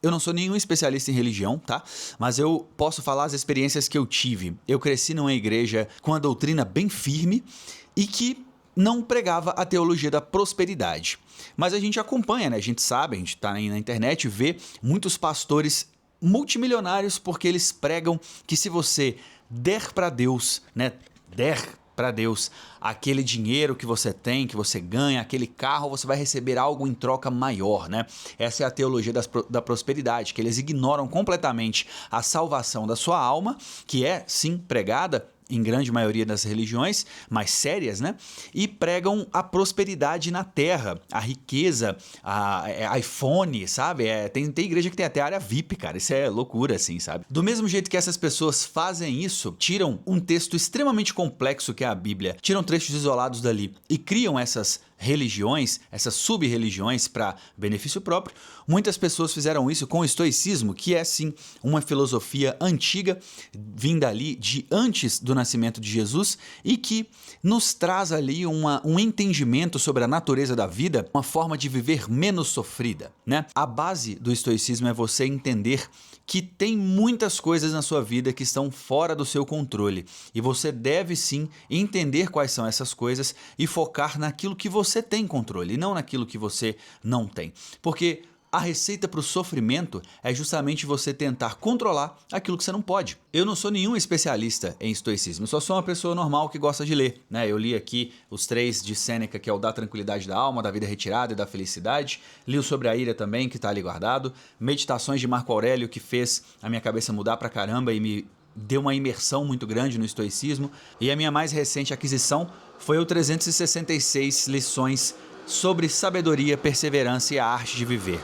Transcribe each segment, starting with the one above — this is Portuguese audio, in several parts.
Eu não sou nenhum especialista em religião, tá? Mas eu posso falar as experiências que eu tive. Eu cresci numa igreja com a doutrina bem firme e que não pregava a teologia da prosperidade. Mas a gente acompanha, né? A gente sabe, a gente tá aí na internet e vê muitos pastores multimilionários porque eles pregam que se você der para Deus, né? Der para Deus aquele dinheiro que você tem, que você ganha, aquele carro, você vai receber algo em troca maior, né? Essa é a teologia da prosperidade, que eles ignoram completamente a salvação da sua alma, que é sim pregada em grande maioria das religiões mais sérias, né? E pregam a prosperidade na terra, a riqueza, iPhone, sabe? Tem igreja que tem até área VIP, cara. Isso é loucura, assim, sabe? Do mesmo jeito que essas pessoas fazem isso, tiram um texto extremamente complexo que é a Bíblia, tiram trechos isolados dali e criam essas religiões, essas sub-religiões para benefício próprio. Muitas pessoas fizeram isso com o estoicismo, que é sim uma filosofia antiga, vinda ali de antes do nascimento de Jesus e que nos traz ali um entendimento sobre a natureza da vida, uma forma de viver menos sofrida, né? A base do estoicismo é você entender que tem muitas coisas na sua vida que estão fora do seu controle e você deve sim entender quais são essas coisas e focar naquilo que você tem controle e não naquilo que você não tem. Porque a receita para o sofrimento é justamente você tentar controlar aquilo que você não pode. Eu não sou nenhum especialista em estoicismo, eu só sou uma pessoa normal que gosta de ler, né? Eu li aqui os 3 de Sêneca, que é o da tranquilidade da alma, da vida retirada e da felicidade. Li o sobre a ira também, que está ali guardado. Meditações de Marco Aurélio, que fez a minha cabeça mudar pra caramba e me deu uma imersão muito grande no estoicismo. E a minha mais recente aquisição foi o 366 lições sobre sabedoria, perseverança e a arte de viver.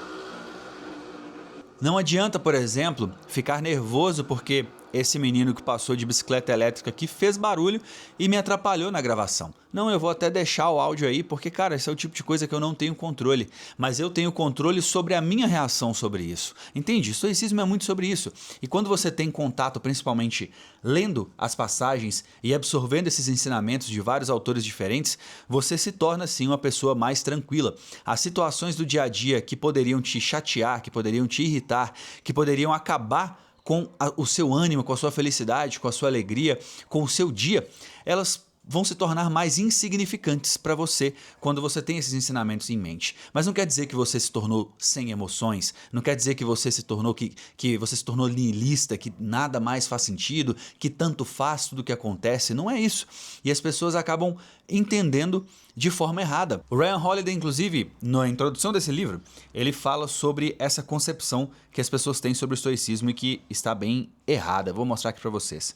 Não adianta, por exemplo, ficar nervoso porque esse menino que passou de bicicleta elétrica aqui fez barulho e me atrapalhou na gravação. Não, eu vou até deixar o áudio aí porque, cara, esse é o tipo de coisa que eu não tenho controle. Mas eu tenho controle sobre a minha reação sobre isso. Entende? Estoicismo é muito sobre isso. E quando você tem contato, principalmente lendo as passagens e absorvendo esses ensinamentos de vários autores diferentes, você se torna, sim, uma pessoa mais tranquila. As situações do dia a dia que poderiam te chatear, que poderiam te irritar, que poderiam acabar com o seu ânimo, com a sua felicidade, com a sua alegria, com o seu dia, elas vão se tornar mais insignificantes para você quando você tem esses ensinamentos em mente. Mas não quer dizer que você se tornou sem emoções, não quer dizer que você se tornou que você se tornou nihilista, que nada mais faz sentido, que tanto faz tudo o que acontece. Não é isso. E as pessoas acabam entendendo de forma errada. O Ryan Holiday, inclusive, na introdução desse livro, ele fala sobre essa concepção que as pessoas têm sobre o estoicismo e que está bem errada. Vou mostrar aqui para vocês.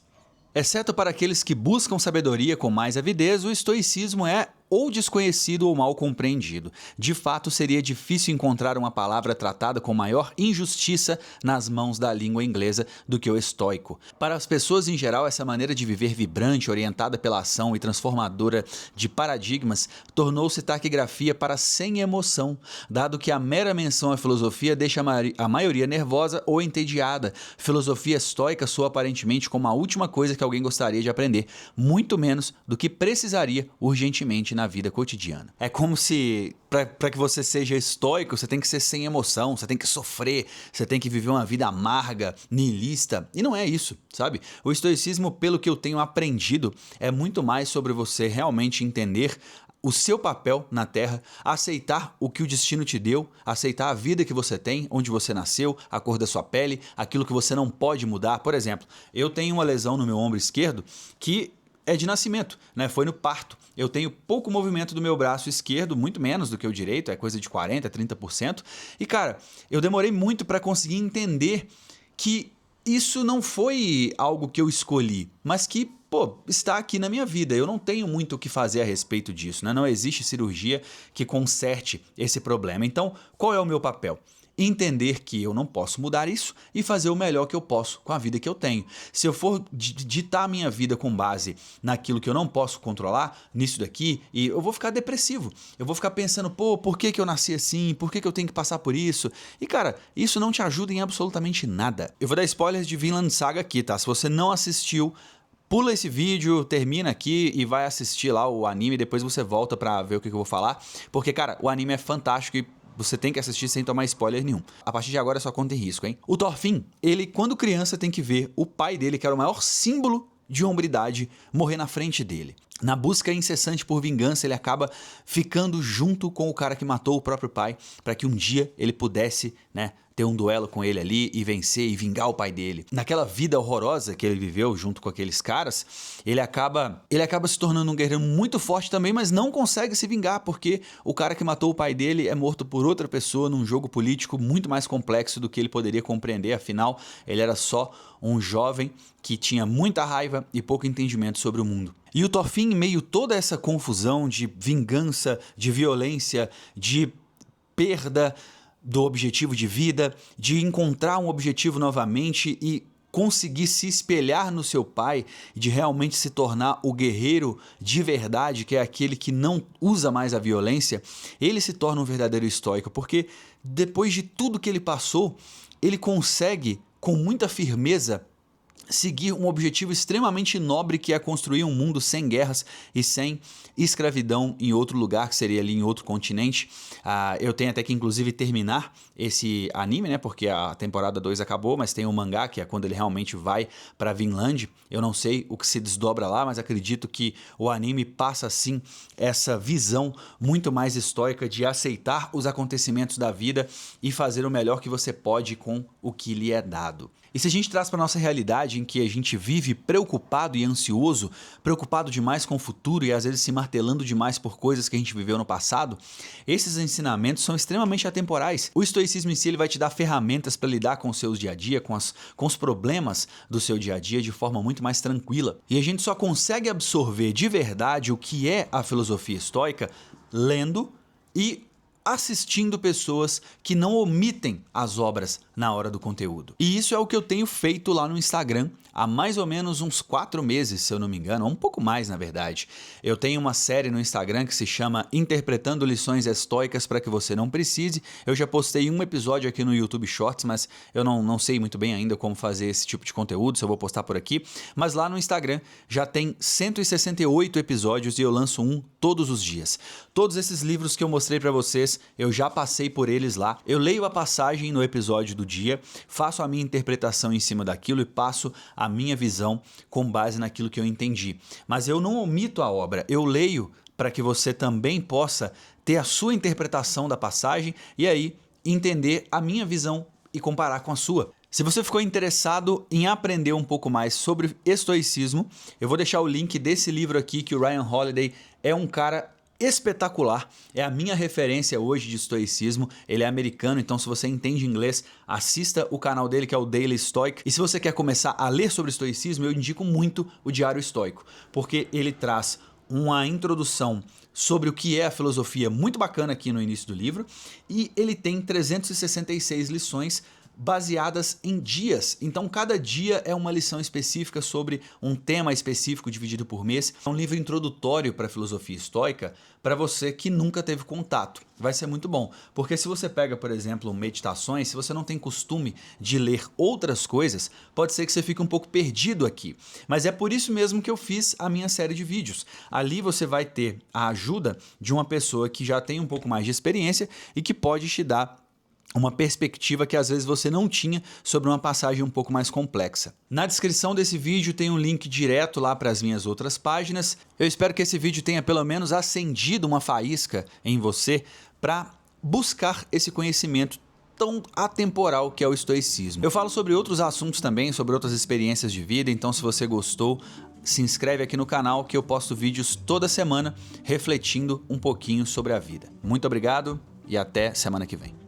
Exceto para aqueles que buscam sabedoria com mais avidez, o estoicismo é ou desconhecido ou mal compreendido. De fato, seria difícil encontrar uma palavra tratada com maior injustiça nas mãos da língua inglesa do que o estoico. Para as pessoas em geral, essa maneira de viver vibrante, orientada pela ação e transformadora de paradigmas, tornou-se taquigrafia para sem emoção, dado que a mera menção à filosofia deixa a maioria nervosa ou entediada. Filosofia estoica soa aparentemente como a última coisa que alguém gostaria de aprender, muito menos do que precisaria urgentemente na vida cotidiana. É como se, para que você seja estoico, você tem que ser sem emoção, você tem que sofrer, você tem que viver uma vida amarga, nihilista, e não é isso, sabe? O estoicismo, pelo que eu tenho aprendido, é muito mais sobre você realmente entender o seu papel na Terra, aceitar o que o destino te deu, aceitar a vida que você tem, onde você nasceu, a cor da sua pele, aquilo que você não pode mudar. Por exemplo, eu tenho uma lesão no meu ombro esquerdo que é de nascimento, né? Foi no parto. Eu tenho pouco movimento do meu braço esquerdo, muito menos do que o direito, é coisa de 40%, 30%. E cara, eu demorei muito para conseguir entender que isso não foi algo que eu escolhi, mas que, está aqui na minha vida. Eu não tenho muito o que fazer a respeito disso, né? Não existe cirurgia que conserte esse problema. Então, qual é o meu papel? Entender que eu não posso mudar isso e fazer o melhor que eu posso com a vida que eu tenho. Se eu for ditar a minha vida com base naquilo que eu não posso controlar, nisso daqui, e eu vou ficar depressivo. Eu vou ficar pensando, por que eu nasci assim? Por que eu tenho que passar por isso? E cara, isso não te ajuda em absolutamente nada. Eu vou dar spoilers de Vinland Saga aqui, tá? Se você não assistiu, pula esse vídeo, termina aqui e vai assistir lá o anime, depois você volta pra ver o que eu vou falar. Porque, cara, o anime é fantástico e Você tem que assistir sem tomar spoiler nenhum. A partir de agora é só conta em risco, hein? O Thorfinn, ele, quando criança, tem que ver o pai dele, que era o maior símbolo de hombridade, morrer na frente dele. Na busca incessante por vingança, ele acaba ficando junto com o cara que matou o próprio pai, para que um dia ele pudesse, ter um duelo com ele ali e vencer e vingar o pai dele. Naquela vida horrorosa que ele viveu junto com aqueles caras, ele acaba se tornando um guerreiro muito forte também, mas não consegue se vingar, porque o cara que matou o pai dele é morto por outra pessoa num jogo político muito mais complexo do que ele poderia compreender, afinal, ele era só um jovem que tinha muita raiva e pouco entendimento sobre o mundo. E o Thorfinn, em meio a toda essa confusão de vingança, de violência, de perda do objetivo de vida, de encontrar um objetivo novamente e conseguir se espelhar no seu pai, de realmente se tornar o guerreiro de verdade, que é aquele que não usa mais a violência, ele se torna um verdadeiro estoico, porque depois de tudo que ele passou, ele consegue, com muita firmeza, seguir um objetivo extremamente nobre, que é construir um mundo sem guerras e sem escravidão em outro lugar, que seria ali em outro continente. Eu tenho até que inclusive terminar esse anime, porque a temporada 2 acabou, mas tem o mangá, que é quando ele realmente vai para Vinland. Eu não sei o que se desdobra lá, mas acredito que o anime passa sim essa visão muito mais estoica de aceitar os acontecimentos da vida e fazer o melhor que você pode com o que lhe é dado. E se a gente traz para nossa realidade, em que a gente vive preocupado e ansioso, preocupado demais com o futuro e às vezes se martelando demais por coisas que a gente viveu no passado, esses ensinamentos são extremamente atemporais. O estoicismo em si, ele vai te dar ferramentas para lidar com os seus dia a dia, com os problemas do seu dia a dia de forma muito mais tranquila. E a gente só consegue absorver de verdade o que é a filosofia estoica lendo e assistindo pessoas que não omitem as obras na hora do conteúdo. E isso é o que eu tenho feito lá no Instagram há mais ou menos uns 4 meses, se eu não me engano, ou um pouco mais na verdade. Eu tenho uma série no Instagram que se chama Interpretando Lições Estoicas para que você não precise. Eu já postei um episódio aqui no YouTube Shorts, mas eu não sei muito bem ainda como fazer esse tipo de conteúdo, se eu vou postar por aqui. Mas lá no Instagram já tem 168 episódios e eu lanço um todos os dias. Todos esses livros que eu mostrei para vocês, eu já passei por eles lá. Eu leio a passagem no episódio do dia, faço a minha interpretação em cima daquilo e passo a minha visão com base naquilo que eu entendi. Mas eu não omito a obra, eu leio para que você também possa ter a sua interpretação da passagem e aí entender a minha visão e comparar com a sua. Se você ficou interessado em aprender um pouco mais sobre estoicismo, eu vou deixar o link desse livro aqui, que o Ryan Holiday é um cara espetacular, é a minha referência hoje de estoicismo. Ele é americano, então se você entende inglês, assista o canal dele, que é o Daily Stoic. E se você quer começar a ler sobre estoicismo, eu indico muito o Diário Estoico, porque ele traz uma introdução sobre o que é a filosofia muito bacana aqui no início do livro, e ele tem 366 lições baseadas em dias. Então cada dia é uma lição específica sobre um tema específico dividido por mês. É um livro introdutório para a filosofia estoica para você que nunca teve contato. Vai ser muito bom, porque se você pega, por exemplo, meditações, se você não tem costume de ler outras coisas, pode ser que você fique um pouco perdido aqui. Mas é por isso mesmo que eu fiz a minha série de vídeos. Ali você vai ter a ajuda de uma pessoa que já tem um pouco mais de experiência e que pode te dar uma perspectiva que às vezes você não tinha sobre uma passagem um pouco mais complexa. Na descrição desse vídeo tem um link direto lá para as minhas outras páginas. Eu espero que esse vídeo tenha pelo menos acendido uma faísca em você para buscar esse conhecimento tão atemporal que é o estoicismo. Eu falo sobre outros assuntos também, sobre outras experiências de vida, então se você gostou, se inscreve aqui no canal que eu posto vídeos toda semana refletindo um pouquinho sobre a vida. Muito obrigado e até semana que vem.